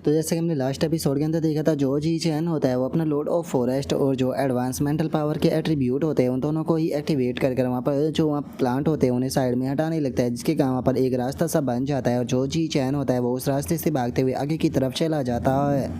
तो जैसे कि हमने लास्ट एपिसोड के अंदर देखा था, जो जी चैन होता है वो अपना लॉर्ड ऑफ फॉरेस्ट और जो एडवांस मेंटल पावर के एट्रीब्यूट होते हैं उन दोनों को ही एक्टिवेट कर वहाँ पर जो वहाँ प्लांट होते हैं उन्हें साइड में हटाने लगता है, जिसके कारण वहाँ पर एक रास्ता सा बन जाता है और जो जी चैन होता है वो उस रास्ते से भागते हुए आगे की तरफ चला जाता है।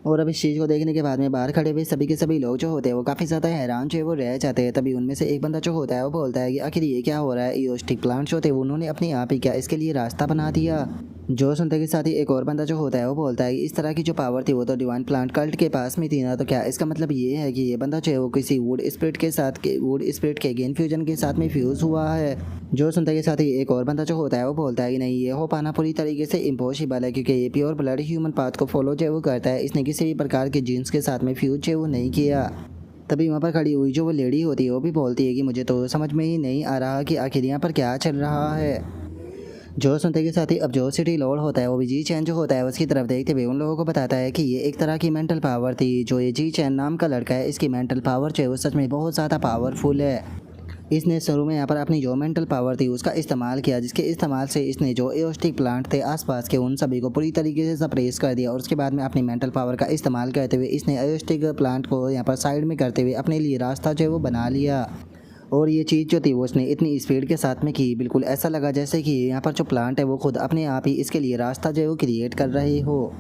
और अब इस चीज़ को देखने के बाद में बाहर खड़े हुए सभी के सभी लोग जो होते हैं वो काफ़ी ज़्यादा हैरान जो है वो रह जाते हैं। तभी उनमें से एक बंदा जो होता है वो बोलता है कि आखिर ये क्या हो रहा है, ईओस्टिक प्लांट जो थे उन्होंने अपने आप ही क्या इसके लिए रास्ता बना दिया। जो सुनते के साथ ही एक और बंदा जो होता है वो बोलता है कि इस तरह की जो पावर थी वो तो डिवाइन प्लांट कल्ट के पास में थी ना, तो क्या इसका मतलब ये है कि ये बंदा जो है वो किसी वुड स्पिरिट के गेन फ्यूजन के साथ में फ्यूज़ हुआ है। जो सुनते के साथ ही एक और बंदा जो होता है वो बोलता है कि नहीं, ये हो पाना पूरी तरीके से इम्पॉसिबल है, क्योंकि ये प्योर ब्लड ह्यूमन पाथ को फॉलो जो है वो करता है, इसने किसी भी प्रकार के जीन्स के साथ में फ्यूज जो है वो नहीं किया। तभी वहाँ पर खड़ी हुई जो वो लेडी होती है वो भी बोलती है कि मुझे तो समझ में ही नहीं आ रहा कि आखिर यहाँ पर क्या चल रहा है। जो सुनते के साथ ही अब जो सिटी लॉर्ड होता है वो भी जी चैन जो होता है उसकी तरफ देखते हुए उन लोगों को बताता है कि ये एक तरह की मेंटल पावर थी। जो ये जी चैन नाम का लड़का है, इसकी मेंटल पावर जो है वो सच में बहुत ज़्यादा पावरफुल है। इसने शुरू में यहाँ पर अपनी जो मेंटल पावर थी उसका इस्तेमाल किया, जिसके इस्तेमाल से इसने जो एओस्टिक प्लांट थे आसपास के उन सभी को पूरी तरीके से सप्रेस कर दिया। और उसके बाद में अपनी मेंटल पावर का इस्तेमाल करते हुए इसने एओस्टिक प्लांट को यहाँ पर साइड में करते हुए अपने लिए रास्ता जो है वो बना लिया। और ये चीज़ जो थी वो उसने इतनी स्पीड के साथ में की, बिल्कुल ऐसा लगा जैसे कि यहाँ पर जो प्लांट है वो खुद अपने आप ही इसके लिए रास्ता जो है वो क्रिएट कर रहे हो।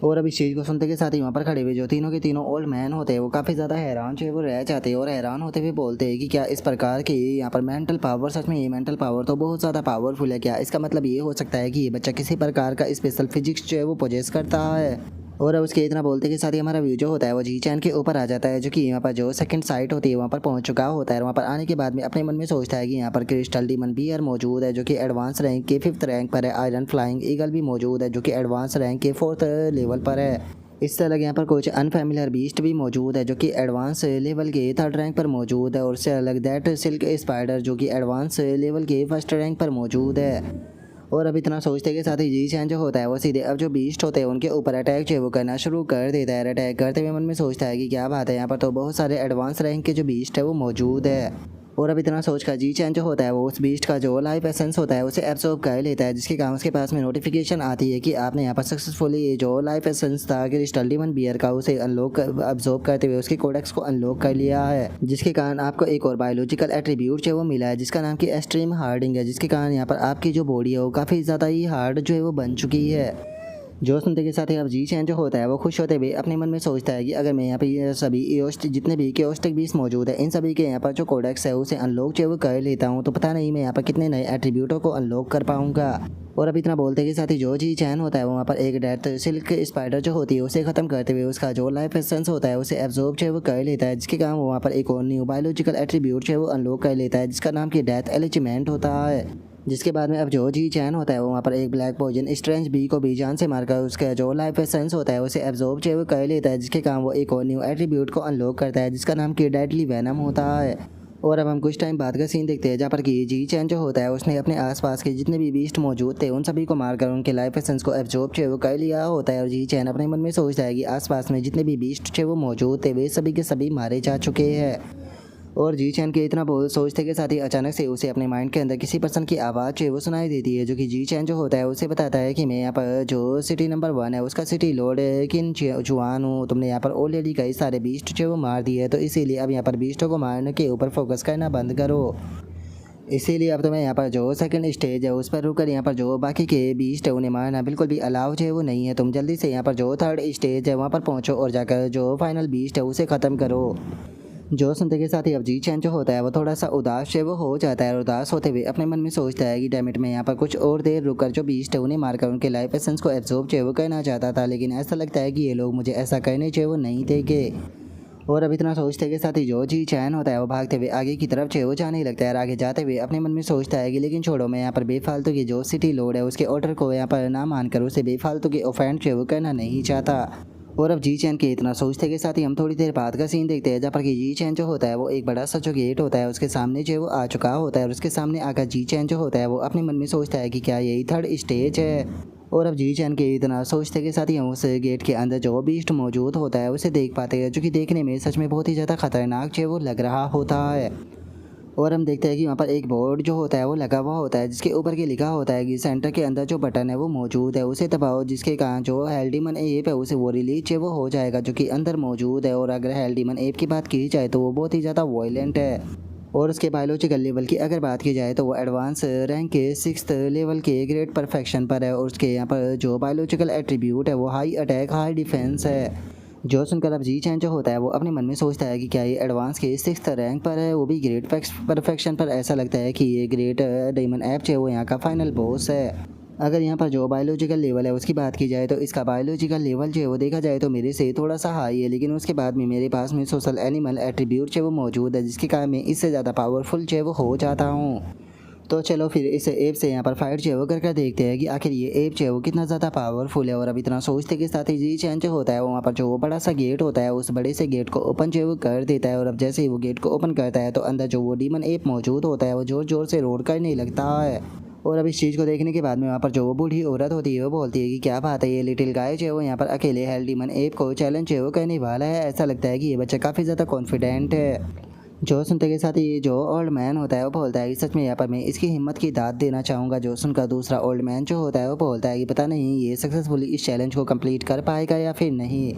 और अब इस चीज़ को सुनते के साथ ही वहाँ पर खड़े हुए जो तीनों के तीनों ओल्ड मैन होते हैं वो काफ़ी ज़्यादा हैरान जो है वो रह जाते हैं और हैरान होते हुए बोलते हैं कि क्या इस प्रकार की यहाँ पर मेंटल पावर, सच में ये मेंटल पावर तो बहुत ज़्यादा पावरफुल है। क्या इसका मतलब ये हो सकता है कि ये बच्चा किसी प्रकार का स्पेशल फिजिक्स जो है वो पोजेस करता है। और अब उसके इतना बोलते के साथ ही हमारा व्यू जो होता है वो जी चैन के ऊपर आ जाता है, जो कि यहाँ पर जो सेकंड साइट होती है वहाँ पर पहुँच चुका होता है। वहाँ पर आने के बाद में अपने मन में सोचता है कि यहाँ पर क्रिस्टल डीमन बियर मौजूद है जो कि एडवांस रैंक के 5th रैंक पर है। आयरन फ्लाइंग ईगल भी मौजूद है जो कि एडवांस रैंक के 4th लेवल पर है। इससे अलग यहाँ पर कुछ अनफेमिलियर बीस्ट भी मौजूद है जो कि एडवांस लेवल के 3rd रैंक पर मौजूद है। और इससे अलग दैट सिल्क स्पाइडर जो कि एडवांस लेवल के 1st रैंक पर मौजूद है। और अब इतना सोचते के साथ ही जी चैन जो होता है वो सीधे अब जो बीस्ट होते हैं उनके ऊपर अटैक जो है वो करना शुरू कर देता है। अटैक करते हुए मन में सोचता है कि क्या बात है, यहाँ पर तो बहुत सारे एडवांस रैंक के जो बीस्ट है वो मौजूद है। और अब इतना सोचकर जी चैन जो होता है वो उस बीस्ट का जो लाइफ एसेंस होता है उसे एब्जॉर्ब कर लेता है, जिसके कारण उसके पास में नोटिफिकेशन आती है कि आपने यहाँ पर सक्सेसफुली जो लाइफ एसेंस था क्रिस्टल डीमन बियर का उसे अनलॉक अब्जॉर्ब करते हुए उसके कोडेक्स को अनलॉक कर लिया है, जिसके कारण आपको एक और बायोलॉजिकल एट्रीब्यूट जो वो मिला है जिसका नाम की एक्सट्रीम हार्डिंग है, जिसके कारण यहाँ पर आपकी जो बॉडी है वो काफ़ी ज़्यादा ही हार्ड जो है वो बन चुकी है। जो सुनते के साथ ही अब जी चैन जो होता है वो खुश होते हुए अपने मन में सोचता है कि अगर मैं यहाँ पे ये सभी एओस्ट जितने भी केओस्टिक बीस्ट मौजूद है इन सभी के यहाँ पर जो कोडेक्स है उसे अनलॉक जो वो कर लेता हूँ, तो पता नहीं मैं यहाँ पर कितने नए एट्रीब्यूटों को अनलॉक कर पाऊँगा। और अब इतना बोलते के साथ ही जो जी चैन होता है वो वहाँ पर एक डेथ सिल्क स्पाइडर जो होती है उसे ख़त्म करते हुए उसका जो लाइफ एसेंस होता है उसे एब्जॉर्ब जो है वो कर लेता है, जिसके कारण वो वहाँ पर एक और न्यू बायोलॉजिकल एट्रीब्यूट जो है वो अनलॉक कर लेता है जिसका नाम की डेथ एलिमेंट होता है। जिसके बाद में अब जो जी चैन होता है वो वहाँ पर एक ब्लैक पॉइजन स्ट्रेंज बी को भी जान से मारकर उसका जो लाइफ एसेंस होता है उसे एब्जॉर्ब जो है वो कर लेता है, जिसके काम वो एक और न्यू एट्रीब्यूट को अनलॉक करता है जिसका नाम की डेडली वेनम होता है। और अब हम कुछ टाइम बाद का सीन देखते हैं जहाँ पर कि जी चैन जो होता है उसने अपने आसपास के जितने भी बीस्ट मौजूद थे उन सभी को मारकर उनके लाइफ एसेंस को एब्जॉर्ब जो है वो कर लिया होता है। और जी चैन अपने मन में सोचता है कि आसपास में जितने भी बीस्ट थे वो मौजूद थे वे सभी के सभी मारे जा चुके हैं। और जी चैन के इतना बोल सोचते के साथ ही अचानक से उसे अपने माइंड के अंदर किसी पर्सन की आवाज़ जो है वो सुनाई देती है, जो कि जी चैन जो होता है उसे बताता है कि मैं यहाँ पर जो सिटी नंबर 1 है उसका सिटी लॉर्ड किन जुआन हूँ। तुमने यहाँ पर ऑलरेडी कई सारे बीस्ट जो वो मार दिए, तो इसीलिए अब यहाँ पर बीस्टों को मारने के ऊपर फोकस करना बंद करो। इसीलिए अब तुम्हें यहाँ पर जो सेकंड स्टेज है उस पर रुककर यहाँ पर जो बाकी के बीस्ट है उन्हें मारना बिल्कुल भी अलाउ जो है वो नहीं है। तुम जल्दी से यहाँ पर जो 3rd स्टेज है वहाँ पर पहुँचो और जाकर जो फाइनल बीस्ट है उसे ख़त्म करो। जो सुनते के साथ ही अब जी चैन जो होता है वो थोड़ा सा उदास है वो हो जाता है और उदास होते हुए अपने मन में सोचता है कि डैमिट मैं यहाँ पर कुछ और देर रुककर जो बीस्ट है उन्हें मारकर उनके लाइफ एसेंस को एब्जॉर्ब जो है वो करना चाहता था, लेकिन ऐसा लगता है कि ये लोग मुझे ऐसा करने जो है वो नहीं देंगे। और अब इतना सोचते के साथ ही जो जी चैन होता है वो भागते हुए आगे की तरफ जो वो जाने लगता है और आगे जाते हुए अपने मन में सोचता है कि लेकिन छोड़ो, मैं यहाँ पर बेफालतू की जो सिटी लॉर्ड है उसके ऑर्डर को यहाँ पर ना मानकर उसे बेफालतू की ऑफेंड जो वो करना नहीं चाहता। और अब जी चैन के इतना सोचते के साथ ही हम थोड़ी देर बाद का सीन देखते हैं जहाँ पर कि जी चैन जो होता है वो एक बड़ा सा जो गेट होता है उसके सामने जो है वो आ चुका होता है और उसके सामने आकर जी चैन जो होता है वो अपने मन में सोचता है कि क्या यही 3rd स्टेज है। और अब जी चैन के इतना सोचते के साथ ही हम उस गेट के अंदर जो बीस्ट मौजूद होता है उसे देख पाते हैं, जो कि देखने में सच में बहुत ही ज़्यादा खतरनाक जो है वो लग रहा होता है। और हम देखते हैं कि वहाँ पर एक बोर्ड जो होता है वो लगा हुआ होता है, जिसके ऊपर के लिखा होता है कि सेंटर के अंदर जो बटन है वो मौजूद है उसे दबाओ, जिसके कारण जो हेल्डीमन ऐप है उसे वो रिलीज है वो हो जाएगा जो कि अंदर मौजूद है। और अगर हेल्डीमन ऐप की बात की जाए तो वो बहुत ही ज़्यादा वायलेंट है। और उसके बायोलॉजिकल लेवल की अगर बात की जाए तो वो एडवांस रैंक के 6th लेवल के ग्रेट परफेक्शन पर है। और उसके यहाँ पर जो बायोलॉजिकल एट्रीब्यूट है वो हाई अटैक हाई डिफेंस है। जो सुनकर अब जी चैन जो होता है वो अपने मन में सोचता है कि क्या ये एडवांस के 6th रैंक पर है, वो भी ग्रेट परफेक्शन पर। ऐसा लगता है कि ये ग्रेट डायमंड ऐप जो है वो यहाँ का फाइनल बॉस है। अगर यहाँ पर जो बायोलॉजिकल लेवल है उसकी बात की जाए तो इसका बायोलॉजिकल लेवल जो है वो देखा जाए तो मेरे से थोड़ा सा हाई है, लेकिन उसके बाद में मेरे पास में सोशल एनिमल एट्रीब्यूट जो है वो मौजूद है, जिसके कारण मैं इससे ज़्यादा पावरफुल जो है वो हो जाता हूँ। तो चलो फिर इस ऐप से यहाँ पर फाइट जो है वो कर देखते हैं कि आखिर ये ऐप जो है वो कितना ज़्यादा पावरफुल है। और अब इतना सोचते के साथ ही जी चैन जो होता है वहाँ पर जो वो बड़ा सा गेट होता है उस बड़े से गेट को ओपन जो है वो कर देता है। और अब जैसे ही वो गेट को ओपन करता है तो अंदर जो वो डीमन ऐप मौजूद होता है वो ज़ोर ज़ोर से रोड करने लगता है। और अब इस चीज़ को देखने के बाद में वहाँ पर जो वो बूढ़ी औरत होती है वो बोलती है कि क्या बात है, ये लिटिल गाय जो है वो यहाँ पर अकेले हेल्डीमन ऐप को चैलेंज जो है वो करने वाला है। ऐसा लगता है कि ये बच्चा काफ़ी ज़्यादा कॉन्फिडेंट है। जो सुनते के साथ ही जो ओल्ड मैन होता है वो बोलता है कि सच में यहाँ पर मैं इसकी हिम्मत की दाद देना चाहूँगा। जो सुनकर दूसरा ओल्ड मैन जो होता है वो बोलता है कि पता नहीं ये सक्सेसफुली इस चैलेंज को कंप्लीट कर पाएगा या फिर नहीं।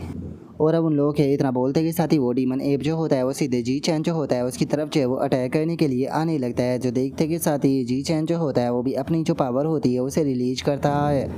और अब उन लोगों के इतना बोलते के साथ ही वो डीमन एप जो होता है वो सीधे जी चैन जो होता है उसकी तरफ जो है वो अटैक करने के लिए आने लगता है। जो देखते के साथ ही जी चैन जो होता है वो भी अपनी जो पावर होती है उसे रिलीज करता है।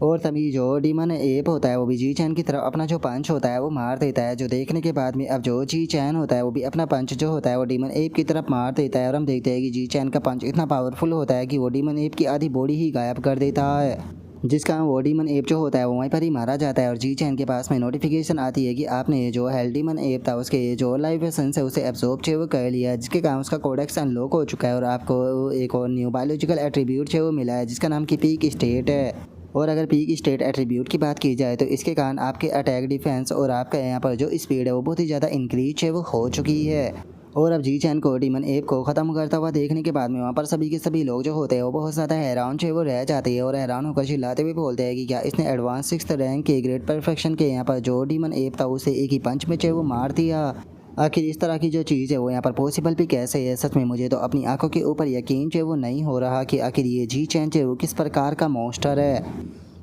और तभी जो डीमन एप होता है वो भी जी चैन की तरफ अपना जो पंच होता है वो मार देता है। जो देखने के बाद में अब जो जी चैन होता है वो भी अपना पंच जो होता है वो डीमन एप की तरफ मार देता है। और हम देखते हैं कि जी चैन का पंच इतना पावरफुल होता है कि वो डीमन एप की आधी बॉडी ही गायब कर देता है, जिसका वो डीमन एप जो होता है वो वहीं पर ही मारा जाता है। और जी चैन के पास में नोटिफिकेशन आती है कि आपने जो हेल्डीमन एप था उसके जो लाइव एसेंस है उसे एब्जॉर्ब जो कर लिया है, जिसके कारण उसका कोडेक्स अनलॉक हो चुका है और आपको एक और न्यू बायोलॉजिकल एट्रीब्यूट जो मिला है जिसका नाम की पीक स्टेट है। और अगर पीक स्टेट एट्रीब्यूट की बात की जाए तो इसके कारण आपके अटैक डिफेंस और आपका यहाँ पर जो स्पीड है वो बहुत ही ज़्यादा इंक्रीज है वो हो चुकी है। और अब जी चैन को डीमन एप को ख़त्म करता हुआ देखने के बाद में वहाँ पर सभी के सभी लोग जो होते हैं वो बहुत ज़्यादा हैरान जो है वो रह जाते हैं। और हैरान होकर चिल्लाते हुए बोलते हैं कि क्या इसने एडवांस 6th रैंक के ग्रेट परफेक्शन के यहाँ पर जो डीमन एप था उसे एक ही पंच में जो है वो मार दिया। आखिर इस तरह की जो चीज़ है वो यहाँ पर पॉसिबल भी कैसे है। सच में मुझे तो अपनी आंखों के ऊपर यकीन जो है वो नहीं हो रहा कि आखिर ये जी चैन जो है वो किस प्रकार का मॉन्स्टर है।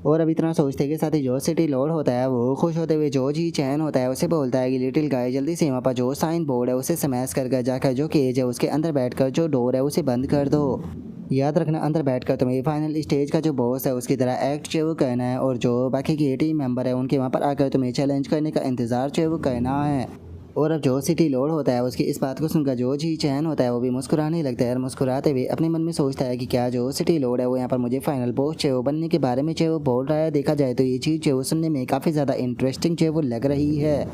और अब इतना सोचते के साथ ही जो सिटी लॉर्ड होता है वो खुश होते हुए जो जी चैन होता है उसे बोलता है कि लिटिल गाय जल्दी से वहाँ पर जो साइन बोर्ड है उसे स्मैश कर जाकर जो केज है उसके अंदर बैठकर जो डोर है उसे बंद कर दो। याद रखना अंदर बैठकर तुम्हें फाइनल स्टेज का जो बॉस है उसकी तरह एक्ट जो है वो करना है और जो बाकी के टीम मेंबर है उनके वहाँ पर आकर तुम्हें चैलेंज करने का इंतज़ार जो है वो करना है। और अब जो सिटी लॉर्ड होता है उसकी इस बात को सुनकर जो जी चैन होता है वो भी मुस्कुराने लगता है और मुस्कुराते हुए अपने मन में सोचता है कि क्या जो सिटी लॉर्ड है वो यहाँ पर मुझे फाइनल बॉस जो है वो बनने के बारे में जो है वो बोल रहा है। देखा जाए तो ये चीज़ जो है वो सुनने में काफ़ी ज़्यादा इंटरेस्टिंग जो है वो लग रही है।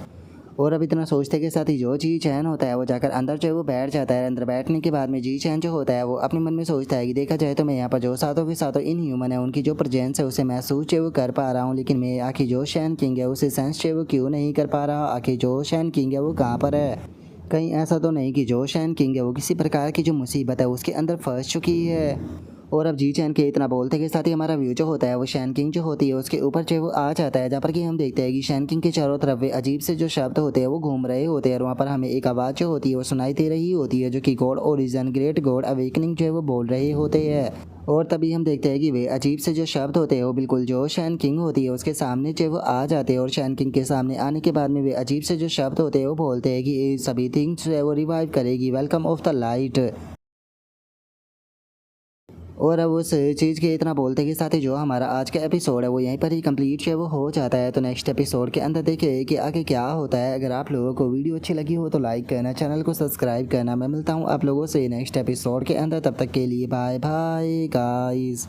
और अब इतना सोचते के साथ ही जो जी चैन होता है वो जाकर अंदर जो है वो बैठ जाता है। अंदर बैठने के बाद में जी चैन जो होता है वो अपने मन में सोचता है कि देखा जाए तो मैं यहाँ पर जो सातों के सातों इन ह्यूमन है उनकी जो प्रेजेंस है उसे महसूस जो है वो कर पा रहा हूँ, लेकिन मैं आखिर जो शैन किंग है उसे सेंस जो है वो क्यों नहीं कर पा रहा। आखिर जो शैन किंग है वो कहाँ पर है, कहीं ऐसा तो नहीं कि जो शैन किंग है वो किसी प्रकार की जो मुसीबत है उसके अंदर फंस चुकी है। और अब जी चैन के इतना बोलते के साथ ही हमारा व्यू जो होता है वो शैन किंग जो होती है उसके ऊपर जो है वो आ जाता है, जहाँ पर कि हम देखते हैं कि शैन किंग के चारों तरफ वे अजीब से जो शब्द होते हैं वो घूम रहे होते हैं। और वहाँ पर हमें एक आवाज़ जो होती है वो सुनाई दे रही होती है जो कि God origin great God awakening जो है वो बोल रहे होते हैं। और तभी हम देखते हैं कि वे अजीब से जो शब्द होते हैं वो बिल्कुल जो शैन किंग होती है उसके सामने जो है वो आ जाते हैं। और शैन किंग के सामने आने के बाद में वे अजीब से जो शब्द होते हैं वो बोलते हैं कि ये सभी थिंग्स जो है वो रिवाइव करेगी, वेलकम ऑफ द लाइट। और अब उस चीज़ के इतना बोलते के साथ ही जो हमारा आज का एपिसोड है वो यहीं पर ही कंप्लीट जो है वो हो जाता है। तो नेक्स्ट एपिसोड के अंदर देखिए कि आगे क्या होता है। अगर आप लोगों को वीडियो अच्छी लगी हो तो लाइक करना, चैनल को सब्सक्राइब करना। मैं मिलता हूँ आप लोगों से नेक्स्ट एपिसोड के अंदर, तब तक के लिए बाय बाय गाइस।